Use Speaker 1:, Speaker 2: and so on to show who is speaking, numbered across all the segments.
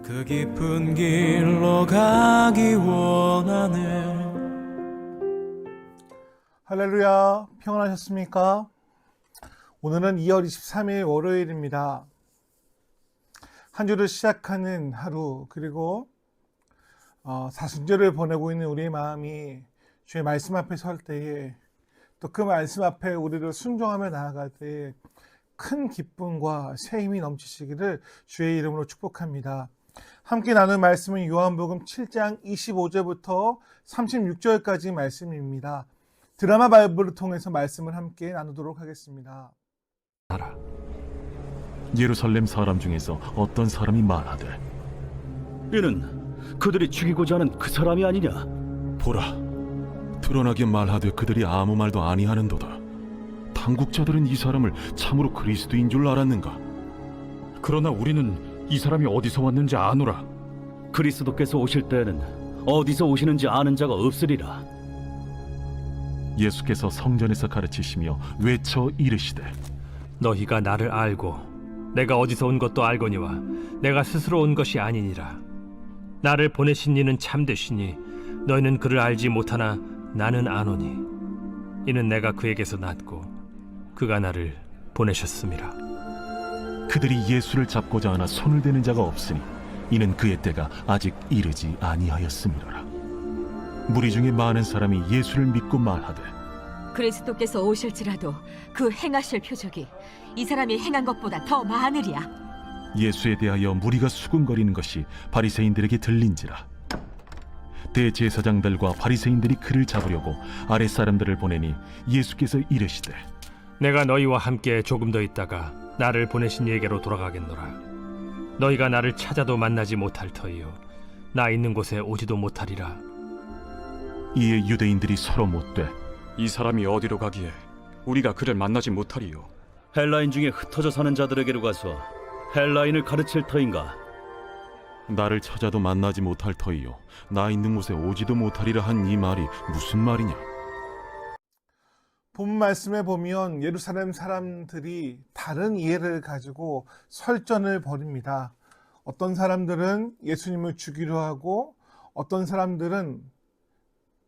Speaker 1: 그 깊은 길로 가기 원하네.
Speaker 2: 할렐루야, 평안하셨습니까? 오늘은 2월 23일 월요일입니다. 한 주를 시작하는 하루, 그리고 사순절을 보내고 있는 우리의 마음이 주의 말씀 앞에 설 때에, 또 그 말씀 앞에 우리를 순종하며 나아갈 때에 큰 기쁨과 새 힘이 넘치시기를 주의 이름으로 축복합니다. 함께 나눌 말씀은 요한복음 7장 25절부터 36절까지 말씀입니다. 드라마 바이블을 통해서 말씀을 함께 나누도록 하겠습니다.
Speaker 3: 예루살렘 사람 중에서 어떤 사람이 말하되,
Speaker 4: 이는 그들이 죽이고자 하는 그 사람이 아니냐?
Speaker 3: 보라, 드러나게 말하되 그들이 아무 말도 아니하는도다. 당국자들은 이 사람을 참으로 그리스도인 줄 알았는가?
Speaker 5: 그러나 우리는 이 사람이 어디서 왔는지 아노라.
Speaker 4: 그리스도께서 오실 때에는 어디서 오시는지 아는 자가 없으리라.
Speaker 3: 예수께서 성전에서 가르치시며 외쳐 이르시되,
Speaker 5: 너희가 나를 알고 내가 어디서 온 것도 알거니와 내가 스스로 온 것이 아니니라. 나를 보내신 이는 참되시니 너희는 그를 알지 못하나 나는 아노니 이는 내가 그에게서 났고 그가 나를 보내셨음이라.
Speaker 3: 그들이 예수를 잡고자 하나 손을 대는 자가 없으니 이는 그의 때가 아직 이르지 아니하였음이로라. 무리 중에 많은 사람이 예수를 믿고 말하되,
Speaker 6: 그리스도께서 오실지라도 그 행하실 표적이 이 사람이 행한 것보다 더 많으리야.
Speaker 3: 예수에 대하여 무리가 수군거리는 것이 바리새인들에게 들린지라. 대제사장들과 바리새인들이 그를 잡으려고 아랫 사람들을 보내니 예수께서 이르시되,
Speaker 5: 내가 너희와 함께 조금 더 있다가 나를 보내신 이에게로 돌아가겠노라. 너희가 나를 찾아도 만나지 못할 터이요 나 있는 곳에 오지도 못하리라.
Speaker 3: 이에 유대인들이 서로 묻되,
Speaker 7: 이 사람이 어디로 가기에 우리가 그를 만나지 못하리요?
Speaker 4: 헬라인 중에 흩어져 사는 자들에게로 가서 헬라인을 가르칠 터인가?
Speaker 3: 나를 찾아도 만나지 못할 터이요 나 있는 곳에 오지도 못하리라 한 이 말이 무슨 말이냐?
Speaker 2: 본 말씀에 보면 예루살렘 사람들이 다른 이해를 가지고 설전을 벌입니다. 어떤 사람들은 예수님을 죽이려 하고 어떤 사람들은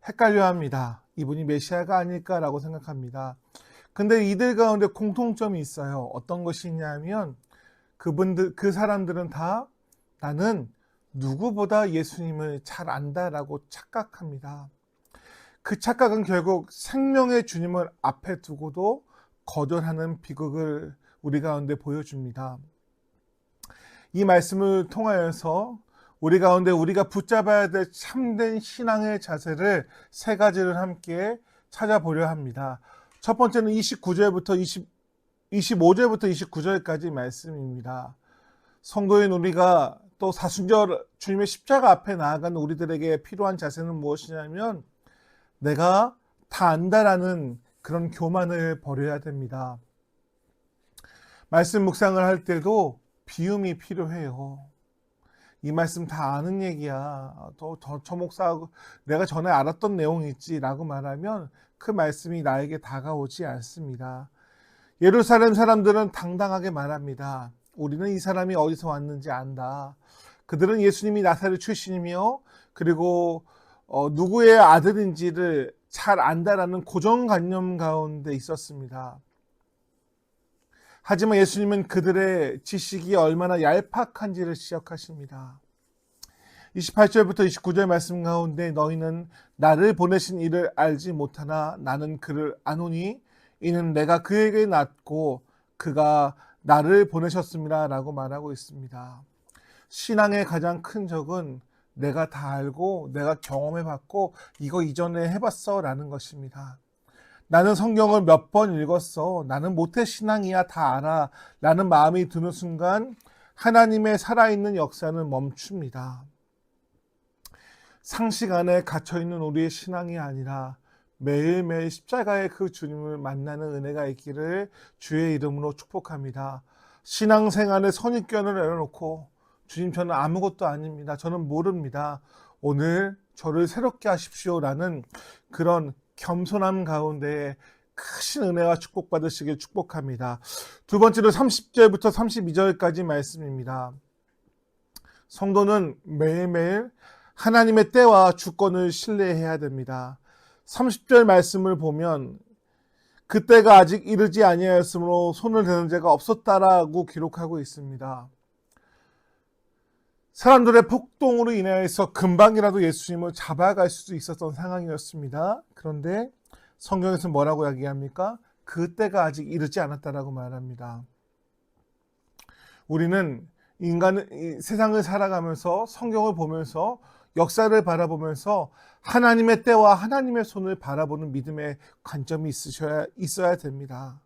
Speaker 2: 헷갈려 합니다. 이분이 메시아가 아닐까라고 생각합니다. 근데 이들 가운데 공통점이 있어요. 어떤 것이 있냐면 그 사람들은 다 나는 누구보다 예수님을 잘 안다라고 착각합니다. 그 착각은 결국 생명의 주님을 앞에 두고도 거절하는 비극을 우리 가운데 보여줍니다. 이 말씀을 통하여서 우리 가운데 우리가 붙잡아야 될 참된 신앙의 자세를 세 가지를 함께 찾아보려 합니다. 첫 번째는 25절부터 29절까지 말씀입니다. 성도인 우리가 또 사순절 주님의 십자가 앞에 나아가는 우리들에게 필요한 자세는 무엇이냐면 내가 다 안다라는 그런 교만을 버려야 됩니다. 말씀 묵상을 할 때도 비움이 필요해요. 이 말씀 다 아는 얘기야. 저 목사하고 내가 전에 알았던 내용이 있지라고 말하면 그 말씀이 나에게 다가오지 않습니다. 예루살렘 사람들은 당당하게 말합니다. 우리는 이 사람이 어디서 왔는지 안다. 그들은 예수님이 나사렛 출신이며 그리고 누구의 아들인지를 잘 안다라는 고정관념 가운데 있었습니다. 하지만 예수님은 그들의 지식이 얼마나 얄팍한지를 지적하십니다. 28절부터 29절 말씀 가운데 너희는 나를 보내신 이를 알지 못하나 나는 그를 아노니 이는 내가 그에게 났고 그가 나를 보내셨습니다 라고 말하고 있습니다. 신앙의 가장 큰 적은 내가 다 알고 내가 경험해봤고 이거 이전에 해봤어 라는 것입니다. 나는 성경을 몇 번 읽었어. 나는 모태 신앙이야 다 알아 라는 마음이 드는 순간 하나님의 살아있는 역사는 멈춥니다. 상식 안에 갇혀있는 우리의 신앙이 아니라 매일매일 십자가의 그 주님을 만나는 은혜가 있기를 주의 이름으로 축복합니다. 신앙생활에 선입견을 내려놓고 주님 저는 아무것도 아닙니다. 저는 모릅니다. 오늘 저를 새롭게 하십시오라는 그런 겸손함 가운데 크신 은혜와 축복 받으시길 축복합니다. 두 번째로 30절부터 32절까지 말씀입니다. 성도는 매일매일 하나님의 때와 주권을 신뢰해야 됩니다. 30절 말씀을 보면 그때가 아직 이르지 아니하였으므로 손을 대는 자가 없었다라고 기록하고 있습니다. 사람들의 폭동으로 인하여서 금방이라도 예수님을 잡아갈 수도 있었던 상황이었습니다. 그런데 성경에서 뭐라고 이야기합니까? 그때가 아직 이르지 않았다라고 말합니다. 우리는 세상을 살아가면서 성경을 보면서 역사를 바라보면서 하나님의 때와 하나님의 손을 바라보는 믿음의 관점이 있어야 됩니다.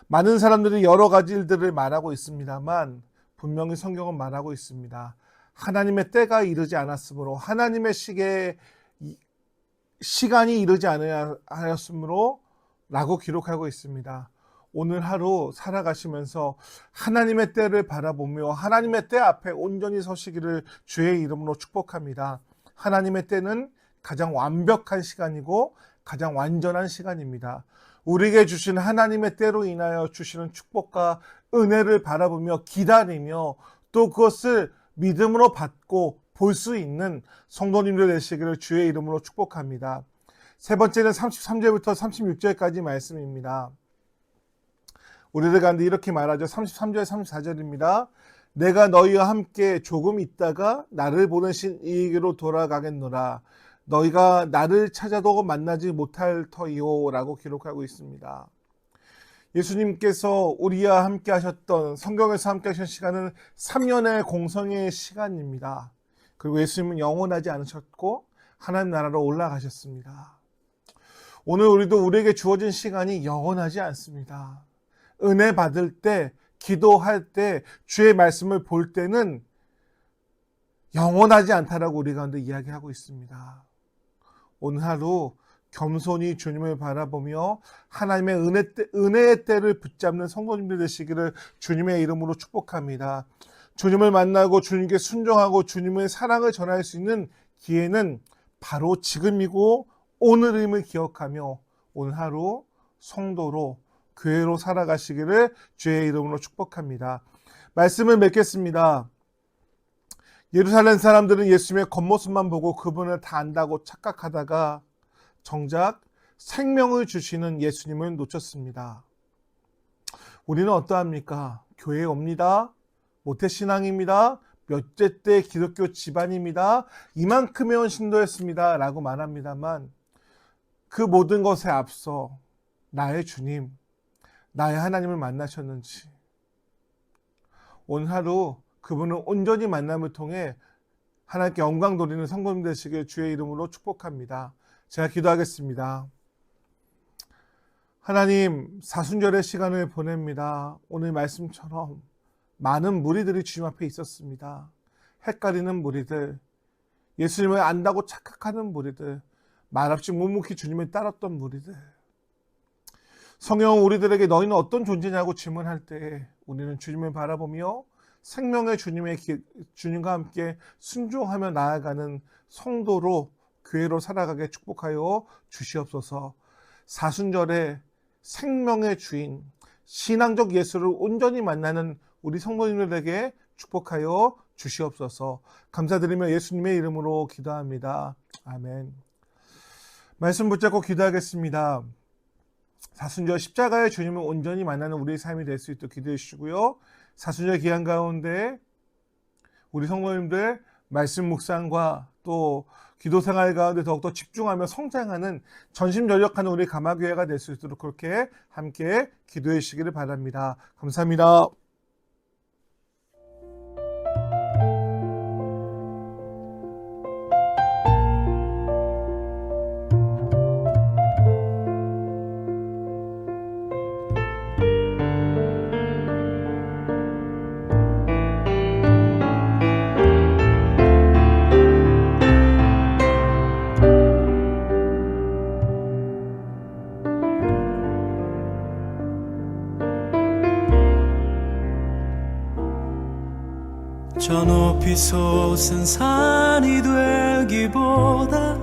Speaker 2: 많은 사람들이 여러 가지 일들을 말하고 있습니다만 분명히 성경은 말하고 있습니다. 하나님의 때가 이르지 않았으므로 하나님의 시간이 이르지 않았으므로 라고 기록하고 있습니다. 오늘 하루 살아가시면서 하나님의 때를 바라보며 하나님의 때 앞에 온전히 서시기를 주의 이름으로 축복합니다. 하나님의 때는 가장 완벽한 시간이고 가장 완전한 시간입니다. 우리에게 주신 하나님의 때로 인하여 주시는 축복과 은혜를 바라보며 기다리며 또 그것을 믿음으로 받고 볼 수 있는 성도님들 되시기를 주의 이름으로 축복합니다. 세 번째는 33절부터 36절까지 말씀입니다. 우리들 가운데 이렇게 말하죠. 33절 34절입니다. 내가 너희와 함께 조금 있다가 나를 보내신 이에게로 돌아가겠노라. 너희가 나를 찾아도 만나지 못할 터이요 라고 기록하고 있습니다. 예수님께서 우리와 함께 하셨던 성경에서 함께 하신 시간은 3년의 공성의 시간입니다. 그리고 예수님은 영원하지 않으셨고 하나님 나라로 올라가셨습니다. 오늘 우리에게 주어진 시간이 영원하지 않습니다. 은혜 받을 때, 기도할 때, 주의 말씀을 볼 때는 영원하지 않다라고 우리 가운데 이야기하고 있습니다. 오늘 하루 겸손히 주님을 바라보며 하나님의 은혜의 때를 붙잡는 성도님들 되시기를 주님의 이름으로 축복합니다. 주님을 만나고 주님께 순종하고 주님의 사랑을 전할 수 있는 기회는 바로 지금이고 오늘임을 기억하며 오늘 하루 성도로 교회로 살아가시기를 주의 이름으로 축복합니다. 말씀을 맺겠습니다. 예루살렘 사람들은 예수님의 겉모습만 보고 그분을 다 안다고 착각하다가 정작 생명을 주시는 예수님을 놓쳤습니다. 우리는 어떠합니까? 교회에 옵니다. 모태신앙입니다. 몇째 때 기독교 집안입니다. 이만큼의 온 신도였습니다. 라고 말합니다만 그 모든 것에 앞서 나의 주님, 나의 하나님을 만나셨는지 오늘 하루 그분을 온전히 만남을 통해 하나님께 영광 돌리는 성도님 되시길 주의 이름으로 축복합니다. 제가 기도하겠습니다. 하나님, 사순절의 시간을 보냅니다. 오늘 말씀처럼 많은 무리들이 주님 앞에 있었습니다. 헷갈리는 무리들, 예수님을 안다고 착각하는 무리들, 말없이 묵묵히 주님을 따랐던 무리들. 성경은 우리들에게 너희는 어떤 존재냐고 질문할 때 우리는 주님을 바라보며 생명의 주님과 함께 순종하며 나아가는 성도로 교회로 살아가게 축복하여 주시옵소서. 사순절에 생명의 주인, 신앙적 예수를 온전히 만나는 우리 성도님들에게 축복하여 주시옵소서. 감사드리며 예수님의 이름으로 기도합니다. 아멘. 말씀 붙잡고 기도하겠습니다. 사순절 십자가의 주님을 온전히 만나는 우리의 삶이 될 수 있도록 기도해 주시고요. 사순절 기간 가운데 우리 성도님들 말씀 묵상과 또 기도 생활 가운데 더욱더 집중하며 성장하는 전심전력하는 우리 가마교회가 될 수 있도록 그렇게 함께 기도해 주시기를 바랍니다. 감사합니다.
Speaker 1: 저 높이 솟은 산이 되기보다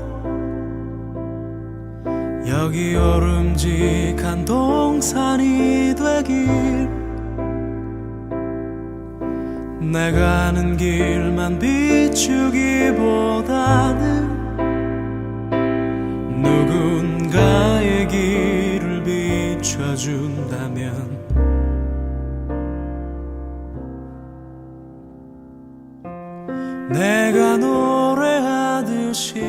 Speaker 1: 여기 오름직한 동산이 되길 내가 아는 길만 나에게만 비추기보다는 누군가의 길을 비춰준다면 내가 노래하듯이